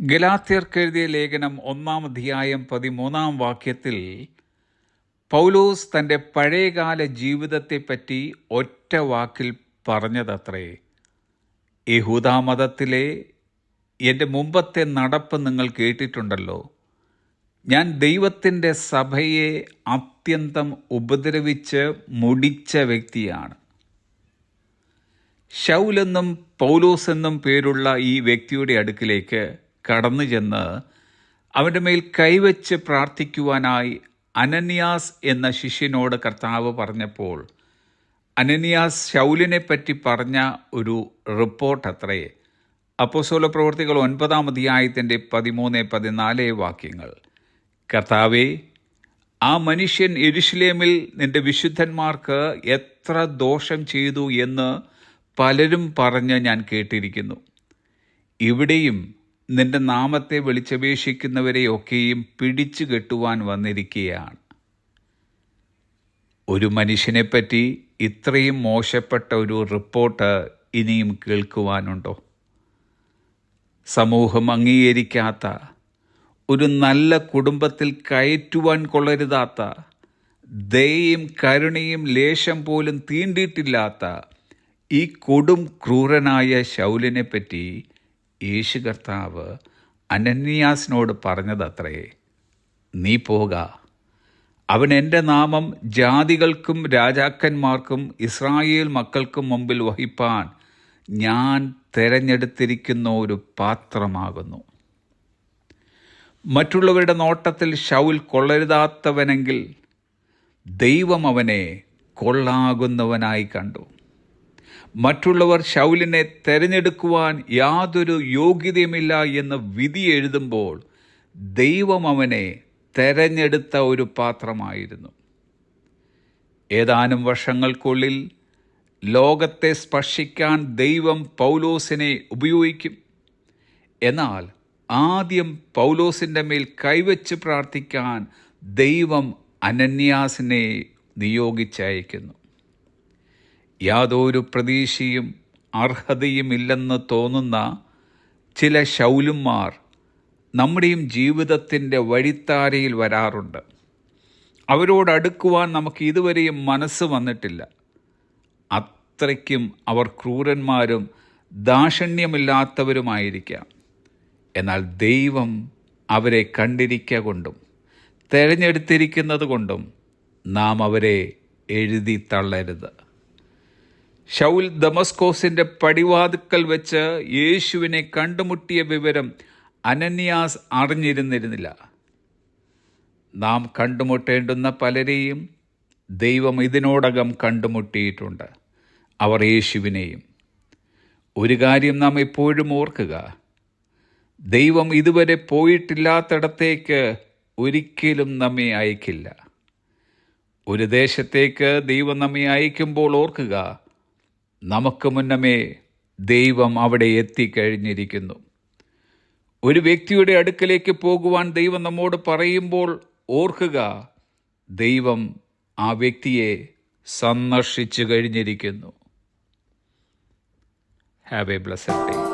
ഗലാത്യർക്കെഴുതിയ ലേഖനം 1-ാം അധ്യായം 13-ാം വാക്യത്തിൽ പൗലോസ് തൻ്റെ പഴയകാല ജീവിതത്തെപ്പറ്റി ഒറ്റ വാക്കിൽ പറഞ്ഞതത്രേ: യഹൂദമതത്തിലെ എൻ്റെ മുമ്പത്തെ നടപ്പ് നിങ്ങൾ കേട്ടിട്ടുണ്ടല്ലോ. ഞാൻ ദൈവത്തിൻ്റെ സഭയെ അത്യന്തം ഉപദ്രവിച്ച് മുടിച്ച വ്യക്തിയാണ്. ശൗലെന്നും പൗലോസ് എന്നും പേരുള്ള ഈ വ്യക്തിയുടെ അടുക്കിലേക്ക് കടന്നു ചെന്ന് അവൻ്റെ മേൽ കൈവച്ച് പ്രാർത്ഥിക്കുവാനായി അനന്യാസ് എന്ന ശിഷ്യനോട് കർത്താവ് പറഞ്ഞപ്പോൾ, അനന്യാസ് ശൗലിനെ പറ്റി പറഞ്ഞ ഒരു റിപ്പോർട്ട് അത്രേ അപ്പോസ്തലപ്രവൃത്തികൾ 9-ാം അധ്യായത്തിൻ്റെ 13-14 വാക്യങ്ങൾ. കർത്താവേ, ആ മനുഷ്യൻ യെരുശലേമിൽ നിന്റെ വിശുദ്ധന്മാർക്ക് എത്ര ദോഷം ചെയ്തു എന്ന് പലരും പറഞ്ഞ് ഞാൻ കേട്ടിരിക്കുന്നു. ഇവിടെയും നിന്റെ നാമത്തെ വിളിച്ചപേക്ഷിക്കുന്നവരെയൊക്കെയും പിടിച്ചു കെട്ടുവാൻ വന്നിരിക്കുകയാണ്. ഒരു മനുഷ്യനെപ്പറ്റി ഇത്രയും മോശപ്പെട്ട ഒരു റിപ്പോർട്ട് ഇനിയും കേൾക്കുവാനുണ്ടോ? സമൂഹം അംഗീകരിക്കാത്ത, ഒരു നല്ല കുടുംബത്തിൽ കയറ്റുവാൻ കൊള്ളരുതാത്ത, ദയയും കരുണയും ലേശം പോലും തീണ്ടിയിട്ടില്ലാത്ത ഈ കൊടും ക്രൂരനായ ശൗലിനെപ്പറ്റി യേശു കർത്താവ് അനന്യാസിനോട് പറഞ്ഞതത്രേ: നീ പോക, അവൻ എൻ്റെ നാമം ജാതികൾക്കും രാജാക്കന്മാർക്കും ഇസ്രായേൽ മക്കൾക്കും മുമ്പിൽ വഹിപ്പാൻ ഞാൻ തെരഞ്ഞെടുത്തിരിക്കുന്ന ഒരു പാത്രമാകുന്നു. മറ്റുള്ളവരുടെ നോട്ടത്തിൽ ശൗൽ കൊള്ളരുതാത്തവനെങ്കിൽ ദൈവം അവനെ കൊള്ളാകുന്നവനായി കണ്ടു. മറ്റുള്ളവർ ശൗലിനെ തെരഞ്ഞെടുക്കുവാൻ യാതൊരു യോഗ്യതയുമില്ല എന്ന് വിധി എഴുതുമ്പോൾ ദൈവം അവനെ തെരഞ്ഞെടുത്ത ഒരു പാത്രമായിരുന്നു. ഏതാനും വർഷങ്ങൾക്കുള്ളിൽ ലോകത്തെ സ്പർശിക്കാൻ ദൈവം പൗലോസിനെ ഉപയോഗിക്കും. എന്നാൽ ആദ്യം പൗലോസിൻ്റെ മേൽ കൈവച്ച് പ്രാർത്ഥിക്കാൻ ദൈവം അനന്യാസിനെ നിയോഗിച്ചയക്കുന്നു. യാതൊരു പ്രതീക്ഷയും അർഹതയുമില്ലെന്ന് തോന്നുന്ന ചില ശൗലുമാർ നമ്മുടെയും ജീവിതത്തിൻ്റെ വഴിത്താരയിൽ വരാറുണ്ട്. അവരോടടുക്കുവാൻ നമുക്ക് ഇതുവരെയും മനസ്സ് വന്നിട്ടില്ല. അത്രയ്ക്കും അവർ ക്രൂരന്മാരും ദാക്ഷിണ്യമില്ലാത്തവരുമായിരിക്കാം. എന്നാൽ ദൈവം അവരെ കണ്ടിരിക്ക കൊണ്ടും തിരഞ്ഞെടുത്തിരിക്കുന്നത് കൊണ്ടും നാം അവരെ എഴുതി തള്ളരുത്. ശൗൽ ദമസ്കോസിൻ്റെ പടിവാതിക്കൽ വെച്ച് യേശുവിനെ കണ്ടുമുട്ടിയ വിവരം അനന്യാസ് അറിഞ്ഞിരുന്നില്ല. നാം കണ്ടുമുട്ടേണ്ടുന്ന പലരെയും ദൈവം ഇതിനോടകം കണ്ടുമുട്ടിയിട്ടുണ്ട്, അവർ യേശുവിനെയും. ഒരു കാര്യം നാം എപ്പോഴും ഓർക്കുക: ദൈവം ഇതുവരെ പോയിട്ടില്ലാത്തിടത്തേക്ക് ഒരിക്കലും നമ്മെ അയക്കില്ല. ഒരു ദേശത്തേക്ക് ദൈവം നമ്മെ അയക്കുമ്പോൾ ഓർക്കുക, നമുക്ക് മുന്നമേ ദൈവം അവിടെ എത്തിക്കഴിഞ്ഞിരിക്കുന്നു. ഒരു വ്യക്തിയുടെ അടുക്കലേക്ക് പോകുവാൻ ദൈവം നമ്മോട് പറയുമ്പോൾ ഓർക്കുക, ദൈവം ആ വ്യക്തിയെ സന്ദർശിച്ചു കഴിഞ്ഞിരിക്കുന്നു. Have A blessed day.